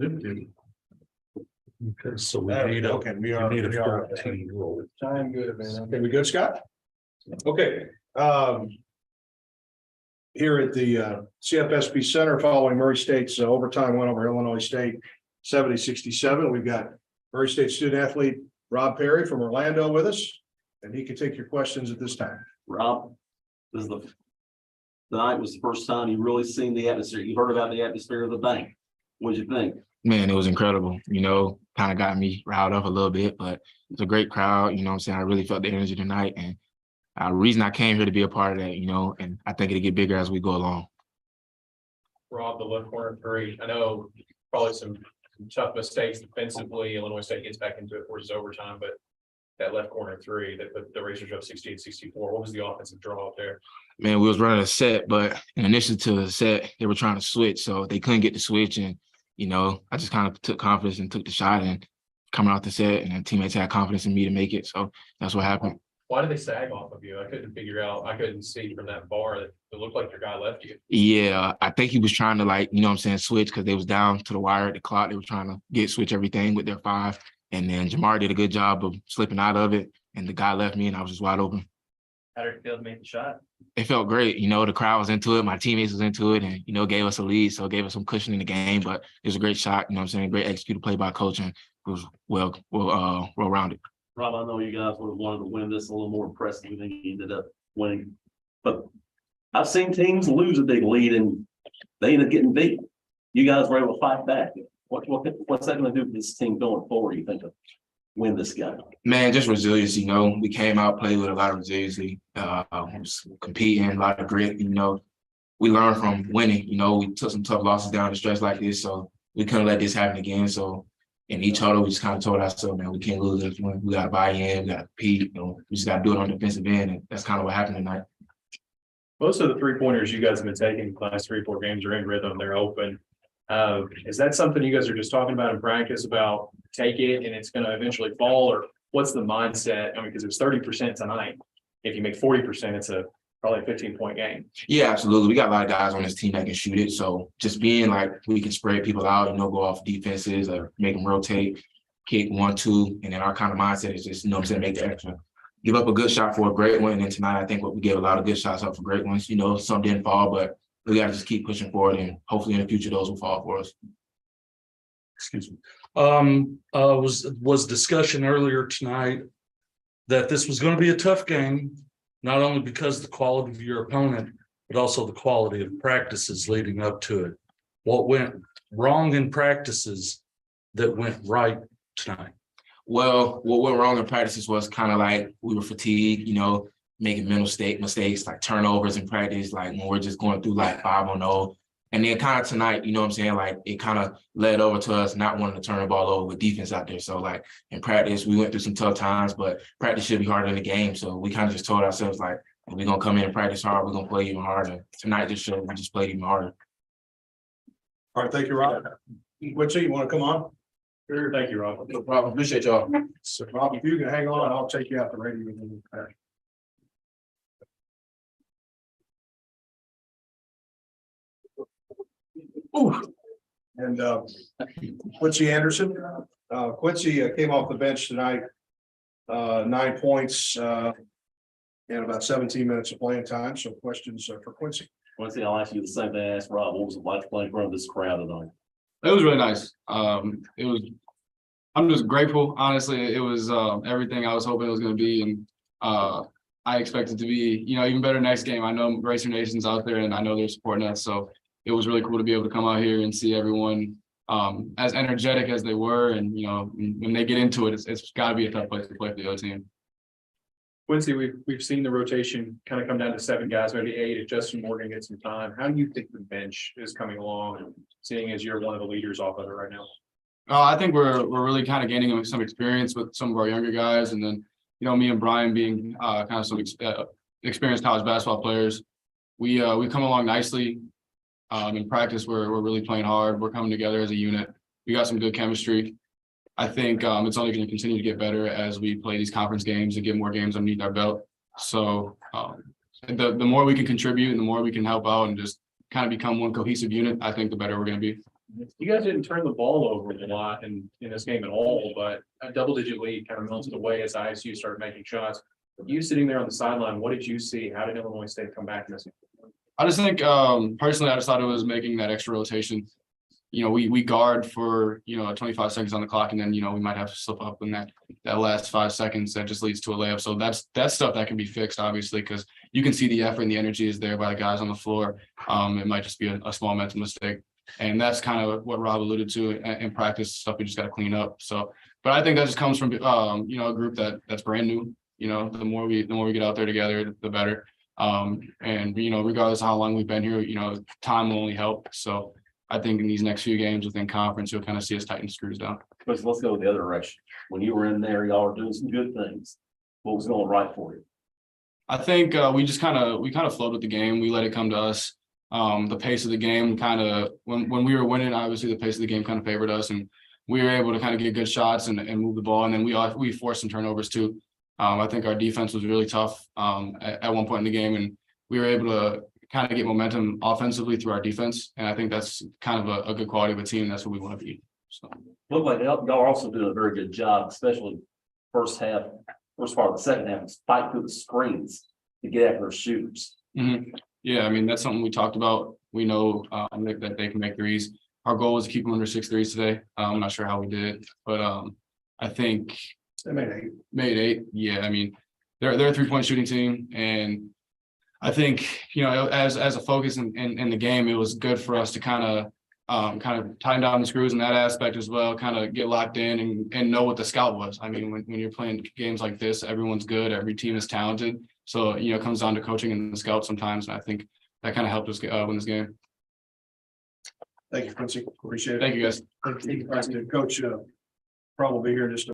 Okay, so we There we need go. a, Okay, we need a 14 roll. Time good, man. Okay, we good, Scott? Okay, here at the CFSB Center following Murray State's overtime win over Illinois State, 70-67. We've got Murray State student athlete Rob Perry from Orlando with us, and he can take your questions at this time. Rob, this is the night was the first time you really seen the atmosphere. You heard about the atmosphere of the bank. What'd you think? Man, it was incredible. Kind of got me riled up a little bit, but it's a great crowd. You know what I'm saying? I really felt the energy tonight. And the reason I came here to be a part of that, and I think it'll get bigger as we go along. Rob, the left corner three. I know probably some tough mistakes defensively. Illinois State gets back into it, forces overtime, but that left corner three, that the Racers up 68-64. What was the offensive draw up there? Man, we was running a set, but in addition to the set, they were trying to switch, so they couldn't get the switch. And I just kind of took confidence and took the shot and coming off the set, and then teammates had confidence in me to make it. So that's what happened. Why did they sag off of you? I couldn't figure out. I couldn't see from that bar that it looked like your guy left you. Yeah, I think he was trying to switch because they was down to the wire at the clock. They were trying to switch everything with their 5. And then Jamar did a good job of slipping out of it. And the guy left me and I was just wide open. How did it feel to make the shot? It felt great. The crowd was into it. My teammates was into it and, gave us a lead. So it gave us some cushion in the game. But it was a great shot. Great executed play by coach, and it was well rounded. Rob, I know you guys would have wanted to win this a little more impressive than you ended up winning. But I've seen teams lose a big lead and they end up getting beat. You guys were able to fight back. What's that going to do for this team going forward, you think, to win this game? Man, just resiliency. We came out, played with a lot of resiliency, competing, a lot of grit. We learned from winning. We took some tough losses down the stretch like this, so we couldn't let this happen again. So in each huddle, we just kind of told ourselves, man, we can't lose this one. We got to buy in, we got to compete. We just got to do it on the defensive end, and that's kind of what happened tonight. Most of the 3-pointers you guys have been taking the last 3-4 games are in rhythm. They're open. Is that something you guys are just talking about in practice about take it and it's going to eventually fall, or what's the mindset? Because it was 30% tonight. If you make 40%, it's probably a 15-point game. Yeah, absolutely. We got a lot of guys on this team that can shoot it. So just being we can spread people out, go off defenses or make them rotate, kick 1-2. And then our kind of mindset is just, make the extra. Give up a good shot for a great one. And then tonight, I think we gave a lot of good shots up for great ones. Some didn't fall, but we got to just keep pushing forward, and hopefully in the future those will fall for us. Excuse me. Was discussion earlier tonight that this was going to be a tough game, not only because of the quality of your opponent, but also the quality of practices leading up to it. What went wrong in practices that went right tonight? Well, what went wrong in practices was kind of we were fatigued, making mental mistakes like turnovers in practice, when we're just going through 5-on-0. And then kind of tonight, it kind of led over to us not wanting to turn the ball over with defense out there. So in practice, we went through some tough times, but practice should be harder than the game. So we kind of just told ourselves if we're going to come in and practice hard, we're going to play even harder. Tonight just showed we just played even harder. All right, thank you, Rob. Quincy, you want to come on? Sure. Thank you, Rob. No problem. Appreciate y'all. So, Rob, if you can hang on, I'll take you out the radio. Ooh. And Quincy Anderson. Quincy came off the bench tonight, 9 points and about 17 minutes of playing time. So questions for Quincy. Quincy, I'll ask you the same thing I asked Rob. What was it like to play in front of this crowd tonight? It was really nice. I'm just grateful. Honestly, it was everything I was hoping it was going to be, and I expect it to be, even better next game. I know Racer Nation's out there, and I know they're supporting us. So it was really cool to be able to come out here and see everyone as energetic as they were, and when they get into it, it's got to be a tough place to play for the other team. Quincy, we've seen the rotation kind of come down to 7 guys, maybe 8. If Justin Morgan gets some time, how do you think the bench is coming along, seeing as you're one of the leaders off of it right now? I think we're really kind of gaining some experience with some of our younger guys, and then me and Brian being kind of some experienced college basketball players. We come along nicely. In practice, we're really playing hard. We're coming together as a unit. We got some good chemistry. I think it's only going to continue to get better as we play these conference games and get more games underneath our belt. So the more we can contribute and the more we can help out and just kind of become one cohesive unit, I think the better we're going to be. You guys didn't turn the ball over a lot in this game at all, but a double-digit lead kind of melted away as ISU started making shots. You sitting there on the sideline, what did you see? How did Illinois State come back in this? I just think, personally, I just thought it was making that extra rotation. You know, we guard for, 25 seconds on the clock, and then, we might have to slip up in that last 5 seconds that just leads to a layup. So that's stuff that can be fixed, obviously, because you can see the effort and the energy is there by the guys on the floor. It might just be a small mental mistake. And that's kind of what Rob alluded to in practice, stuff we just got to clean up. So, but I think that just comes from, a group that's brand new. The more we get out there together, the better. And regardless of how long we've been here, time will only help. So I think in these next few games within conference, you'll kind of see us tighten the screws down. But let's go the other direction. When you were in there, y'all were doing some good things. What was going right for you? I think we kind of flowed with the game. We let it come to us. The pace of the game kind of when we were winning, obviously the pace of the game kind of favored us, and we were able to kind of get good shots and move the ball. And then we forced some turnovers too. I think our defense was really tough at one point in the game, and we were able to kind of get momentum offensively through our defense. And I think that's kind of a good quality of a team. That's what we want to be. So Look like y'all are also doing a very good job, especially first part of the second half, is fight through the screens to get after their shooters. Mm-hmm. Yeah, I mean, that's something we talked about. We know that they can make threes. Our goal was to keep them under 6 threes today. I'm not sure how we did, but I think They made 8. made 8. Yeah, I mean, they're a 3-point shooting team, and I think as a focus in the game, it was good for us to kind of tighten down the screws in that aspect as well. Kind of get locked in and know what the scout was. I mean, when you're playing games like this, everyone's good, every team is talented. So it comes down to coaching and the scout sometimes, and I think that kind of helped us win this game. Thank you, Quincy. Appreciate it. Thank you, guys. Coach, probably here in just a